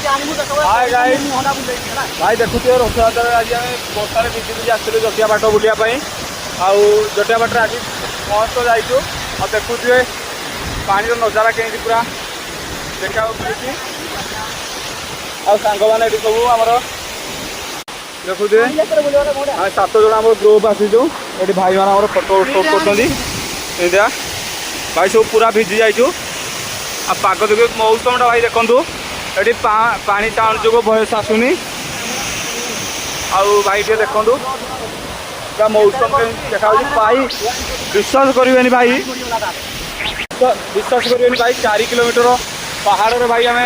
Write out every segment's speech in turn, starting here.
hi guys भाई देखुए रथयात्रा आज आम बर्षार भिजी आसलु जटिया बाट बुलापी आउ जटिया बाट आज पहुँच जाइए और देखुए पानी नजारा कहीं पूरा देखा सांग मैंने सब आमर देखुए आम 7 जन आम ग्रुप आसीचु ये भाई मैंने फोटो शूट कर भाई सब पूरा भिजी जाइए आ पाग देखिए मौसम भाई देखु ये पानी टाउन जो भयस आसुनी आउ भाई देखु पूरा मौसम देखा भाई विश्वास करें भाई विश्वास करें भाई 4 किलोमीटर पहाड़ भाई आम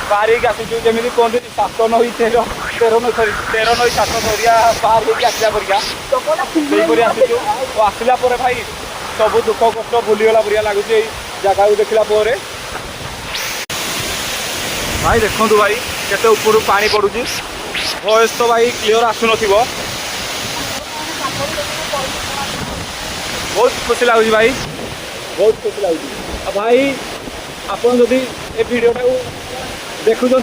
पार आसीचु जमी कहते 7 नई 13 नई 7 दरिया पार हो आसला परिका आसीचु आसला भाई सब दुख कष्ट भूलीगला परिया लगुच जगह को देखला भाई देखु भाई केते ऊपर पानी पड़ुची वॉइस तो भाई क्लियर आसुन बहुत खुशी लगुच भाई बहुत खुशी लगुच भाई आप जदि ए वीडियोटा देखुंत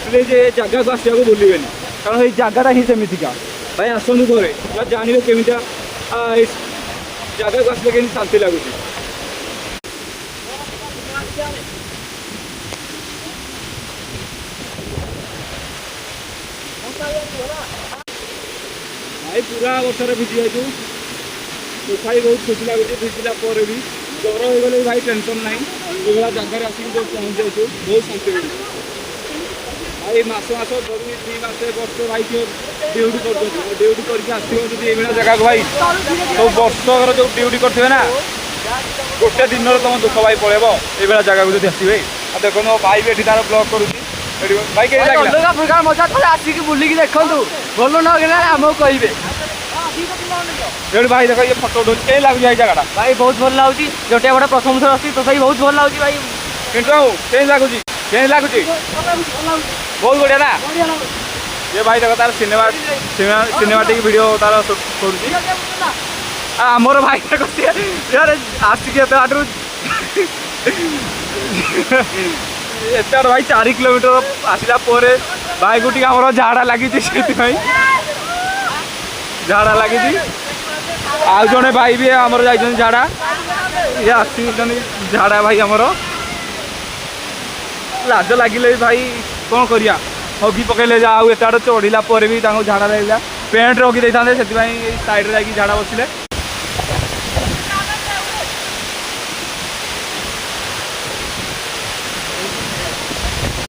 प्लीज ये जगह को आसवा भूलें कारण ये जगहटा ही सेमिका भाई आसतु घरे जानवे केमी जगह को आसले के शांति लगुच भाई पूरा वर्षा भिजी जाइए तथापि बहुत खुशी लगुच भिजिला भी ज्वर हो गले भाई टेंशन ना ये जगह आसिक जो पहुँच जाइए बहुत शांति मिले भाई मस 2 मास वर्ष भाई ड्यूटी कर ड्यूटी करके आसो जगह को भाई सब वर्षकर जो ड्यूटी करते ना गोटे दिन तुम दुख भाई पड़ेब ये जगह को जब आसवे देखो भाई भी तार ब्लॉग करुँगी भाई अलग प्रकार मजा थोड़ा आसिक बुलिक देखु भल ना आमको कहे भाई देख ये फोटो उठा कहीं लगुच जगह भाई बहुत भल लगुच जटिया बड़ा प्रथम थर आसी तथापि बहुत भल लगुच भाई कहीं लगुच कहीं लगुच बहुत बढ़िया ना ये भाई देख तार सिनेमाटिक वीडियो तार कर आमर भाई यार आसिक एत भाई 4 किलोमीटर आसला भाई को आम झाड़ा लगी झाड़ा लगी आउ जड़े भाई भी आमर जा झाड़ा ये आस झाड़ा भाई आमर लाज लगिले भाई कौन करिया हगी पकड़े आउ एत चढ़ला भी झाड़ा लगे पेंट रखी दे से साइड झाड़ा बसिले